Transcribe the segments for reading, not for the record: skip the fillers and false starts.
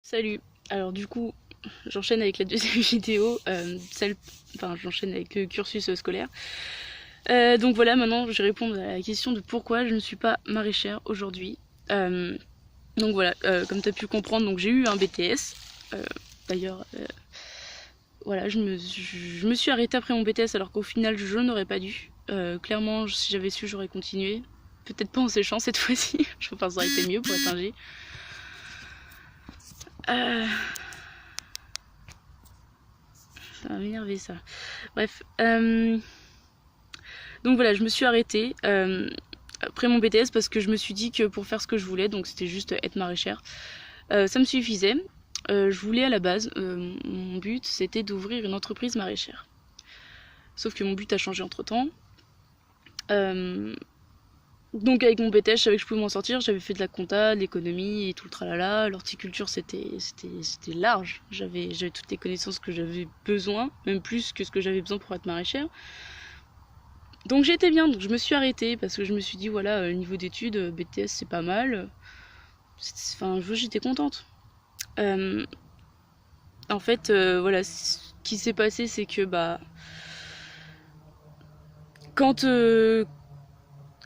Salut. Alors du coup, j'enchaîne avec la deuxième vidéo, j'enchaîne avec le cursus scolaire. Donc voilà, maintenant je vais répondre à la question de pourquoi je ne suis pas maraîchère aujourd'hui. Euh, donc voilà, comme tu as pu comprendre, donc j'ai eu un BTS. D'ailleurs, voilà, je me suis arrêtée après mon BTS alors qu'au final je n'aurais pas dû. Clairement, si j'avais su, j'aurais continué. Peut-être pas en séchant cette fois-ci. Je pense que ça aurait été mieux pour être un G. Euh, Ça va m'énerver ça. Bref. Donc voilà, je me suis arrêtée après mon BTS parce que je me suis dit que pour faire ce que je voulais, donc c'était juste être maraîchère, ça me suffisait. Je voulais à la base, mon but c'était d'ouvrir une entreprise maraîchère. Sauf que mon but a changé entre temps. Donc avec mon BTS, je savais que je pouvais m'en sortir. J'avais fait de la compta, de l'économie et tout le tralala. L'horticulture, c'était large. J'avais toutes les connaissances que j'avais besoin, même plus que ce que j'avais besoin pour être maraîchère. Donc j'étais bien, donc je me suis arrêtée parce que je me suis dit, voilà, niveau d'études, BTS c'est pas mal. Enfin, j'étais contente. Euh, En fait, voilà, ce qui s'est passé, c'est que quand, euh,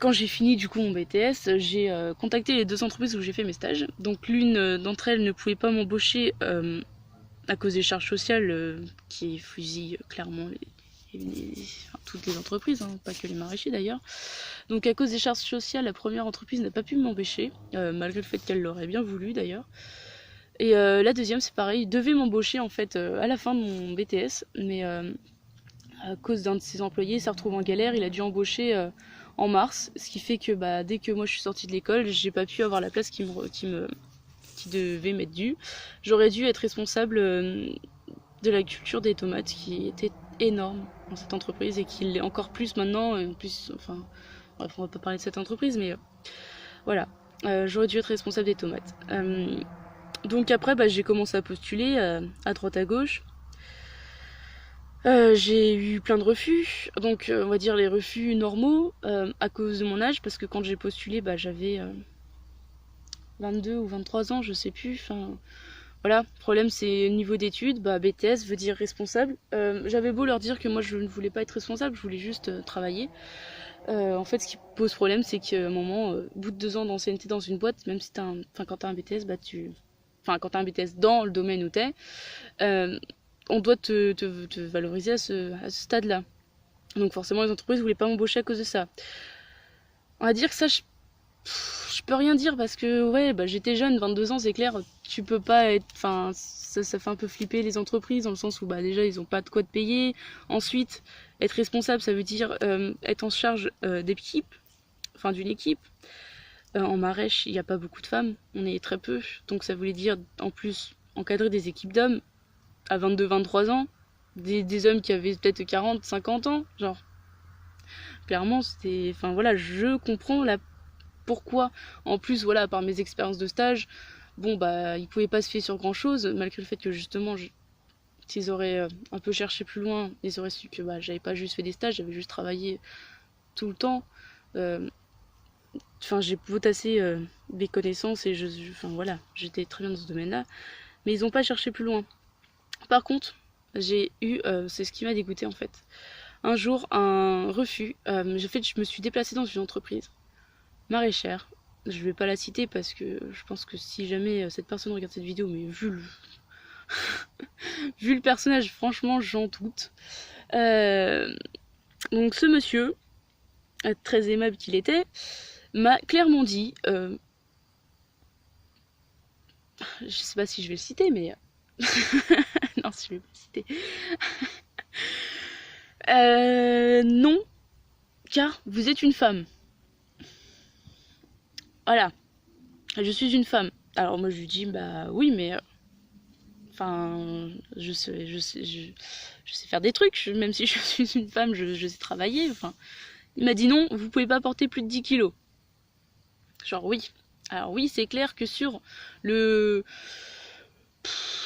quand j'ai fini du coup mon BTS, j'ai contacté les deux entreprises où j'ai fait mes stages. Donc l'une d'entre elles ne pouvait pas m'embaucher à cause des charges sociales qui fusillent clairement toutes les entreprises, hein, pas que les maraîchers d'ailleurs. Donc à cause des charges sociales, la première entreprise n'a pas pu m'embaucher, malgré le fait qu'elle l'aurait bien voulu d'ailleurs. Et la deuxième, c'est pareil, devait m'embaucher en fait à la fin de mon BTS, mais à cause d'un de ses employés, il s'est retrouvé en galère, il a dû embaucher en mars, ce qui fait que dès que moi je suis sortie de l'école, j'ai pas pu avoir la place qui devait m'être due. J'aurais dû être responsable de la culture des tomates qui était énorme dans cette entreprise et qui l'est encore plus maintenant. Et en plus, enfin, bref, on va pas parler de cette entreprise, mais voilà. J'aurais dû être responsable des tomates. Donc après, j'ai commencé à postuler à droite à gauche. J'ai eu plein de refus, donc on va dire les refus normaux à cause de mon âge, parce que quand j'ai postulé, j'avais 22 ou 23 ans, je sais plus. Enfin, voilà, le problème c'est niveau d'études, BTS veut dire responsable. J'avais beau leur dire que moi je ne voulais pas être responsable, je voulais juste travailler. En fait, ce qui pose problème, c'est qu'à un moment, au bout de 2 ans d'ancienneté dans une boîte, même si quand t'as un BTS, quand t'as un BTS dans le domaine où t'es, euh, on doit te valoriser à ce stade-là. Donc forcément, les entreprises voulaient pas m'embaucher à cause de ça. On va dire que ça, je peux rien dire parce que ouais, j'étais jeune, 22 ans, c'est clair, tu peux pas être, enfin, ça fait un peu flipper les entreprises dans le sens où déjà ils ont pas de quoi te payer. Ensuite, être responsable, ça veut dire être en charge d'équipe, enfin d'une équipe. En Marèche, il n'y a pas beaucoup de femmes, on est très peu, donc ça voulait dire en plus encadrer des équipes d'hommes à 22-23 ans, des hommes qui avaient peut-être 40-50 ans, genre. Clairement, c'était. Enfin voilà, je comprends pourquoi. En plus, voilà, par mes expériences de stage, bon, ils pouvaient pas se fier sur grand chose, malgré le fait que justement, s'ils auraient un peu cherché plus loin, ils auraient su que j'avais pas juste fait des stages, j'avais juste travaillé tout le temps. Enfin, j'ai potassé mes connaissances et enfin voilà, j'étais très bien dans ce domaine-là. Mais ils ont pas cherché plus loin. Par contre, j'ai eu, c'est ce qui m'a dégoûté en fait. Un jour, un refus. Je me suis déplacée dans une entreprise maraîchère. Je vais pas la citer parce que je pense que si jamais cette personne regarde cette vidéo, mais vu le personnage, franchement, j'en doute. Euh, donc ce monsieur, très aimable qu'il était, m'a clairement dit, je sais pas si je vais le citer, mais non, si je vais pas le citer. Non, car vous êtes une femme. Voilà, je suis une femme. Alors moi je lui dis oui mais enfin je sais faire des trucs, même si je suis une femme, je sais travailler. Enfin, il m'a dit non, vous pouvez pas porter plus de 10 kilos. Genre oui. Alors oui, c'est clair que sur le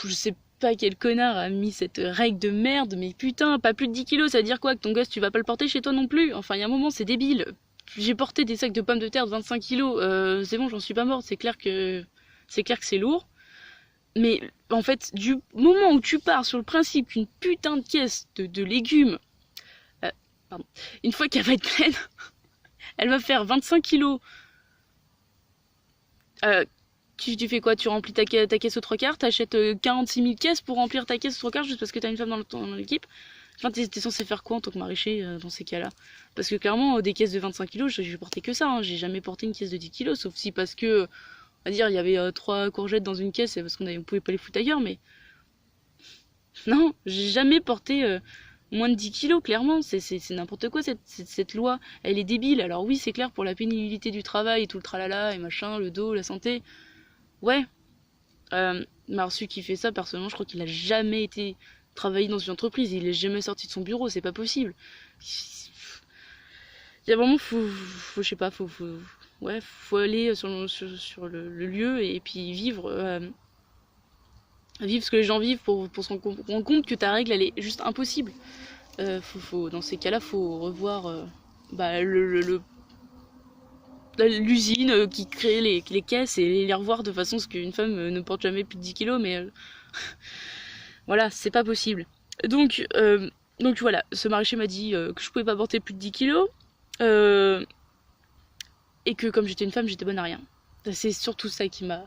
je sais pas quel connard a mis cette règle de merde, mais putain, pas plus de 10 kilos, ça veut dire quoi? Que ton gosse, tu vas pas le porter chez toi non plus? Enfin, il y a un moment, c'est débile. J'ai porté des sacs de pommes de terre de 25 kilos, c'est bon, j'en suis pas morte, c'est clair que c'est lourd. Mais en fait, du moment où tu pars sur le principe qu'une putain de caisse de légumes, pardon, une fois qu'elle va être pleine, elle va faire 25 kilos. Tu fais quoi? Tu remplis ta caisse aux trois quarts, t'achètes 46 000 caisses pour remplir ta caisse aux trois quarts juste parce que t'as une femme dans l'équipe. Enfin, t'es censé faire quoi en tant que maraîcher dans ces cas-là? Parce que clairement, des caisses de 25 kilos, j'ai porté que ça. Hein. J'ai jamais porté une caisse de 10 kilos, sauf si parce que, on va dire, il y avait 3 courgettes dans une caisse et parce on pouvait pas les foutre ailleurs, mais non, j'ai jamais porté moins de 10 kilos, clairement. C'est n'importe quoi cette loi. Elle est débile. Alors oui, c'est clair pour la pénibilité du travail et tout le tralala et machin, le dos, la santé. Ouais. Mais alors celui qui fait ça, personnellement, je crois qu'il a jamais été travailler dans une entreprise. Il est jamais sorti de son bureau. C'est pas possible. Il y a vraiment, je sais pas, ouais, faut aller sur le lieu et puis vivre. Vivre ce que les gens vivent pour se rendre compte que ta règle elle est juste impossible. Dans ces cas-là, faut revoir l'usine qui crée les caisses et les revoir de façon à ce qu'une femme ne porte jamais plus de 10 kilos, mais voilà, c'est pas possible. Donc voilà, ce maraîcher m'a dit que je pouvais pas porter plus de 10 kilos et que comme j'étais une femme, j'étais bonne à rien. C'est surtout ça qui m'a...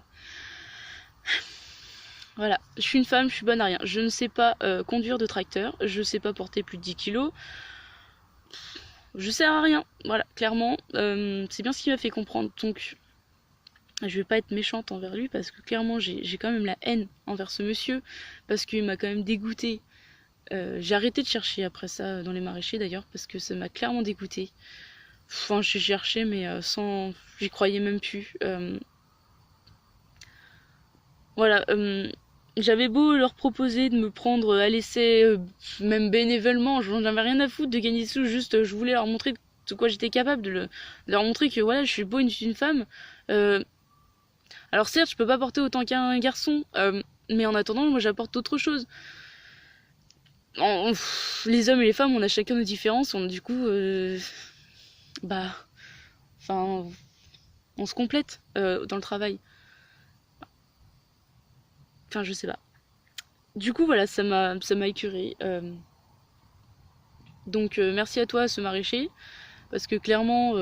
Voilà, je suis une femme, je suis bonne à rien. Je ne sais pas conduire de tracteur, je sais pas porter plus de 10 kilos. Je sers à rien, voilà, clairement. C'est bien ce qui m'a fait comprendre. Donc, je vais pas être méchante envers lui parce que clairement, j'ai quand même la haine envers ce monsieur parce qu'il m'a quand même dégoûtée. J'ai arrêté de chercher après ça dans les maraîchers d'ailleurs parce que ça m'a clairement dégoûtée. Enfin, j'ai cherché, mais sans. J'y croyais même plus. Voilà. J'avais beau leur proposer de me prendre à l'essai, même bénévolement, j'en avais rien à foutre de gagner des sous, juste je voulais leur montrer de quoi j'étais capable, de leur montrer que voilà, je suis beau une femme. Alors certes, je peux pas porter autant qu'un garçon, mais en attendant, moi j'apporte d'autres choses. Les hommes et les femmes, on a chacun nos différences, du coup, bah, enfin, on se complète dans le travail. Enfin, je sais pas. Du coup, voilà, ça m'a écœuré. Donc, merci à toi, ce maraîcher, parce que clairement,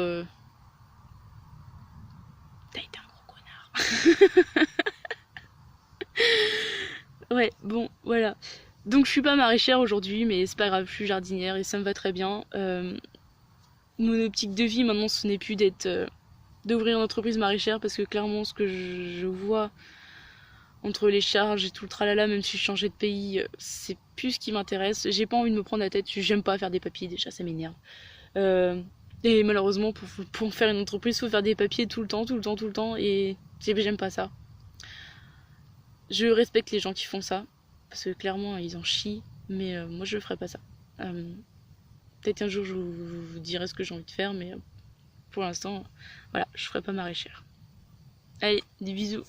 t'as été un gros connard. Ouais, bon, voilà. Donc, je suis pas maraîchère aujourd'hui, mais c'est pas grave, je suis jardinière et ça me va très bien. Mon optique de vie maintenant, ce n'est plus d'ouvrir une entreprise maraîchère parce que clairement, ce que je vois entre les charges et tout le tralala, même si je changeais de pays, c'est plus ce qui m'intéresse. J'ai pas envie de me prendre la tête, j'aime pas faire des papiers déjà, ça m'énerve. Et malheureusement, pour faire une entreprise, faut faire des papiers tout le temps, et j'aime pas ça. Je respecte les gens qui font ça, parce que clairement, ils en chient, mais moi je ferai pas ça. Peut-être un jour je vous dirai ce que j'ai envie de faire, mais pour l'instant, voilà, je ferai pas maraîchère. Allez, des bisous.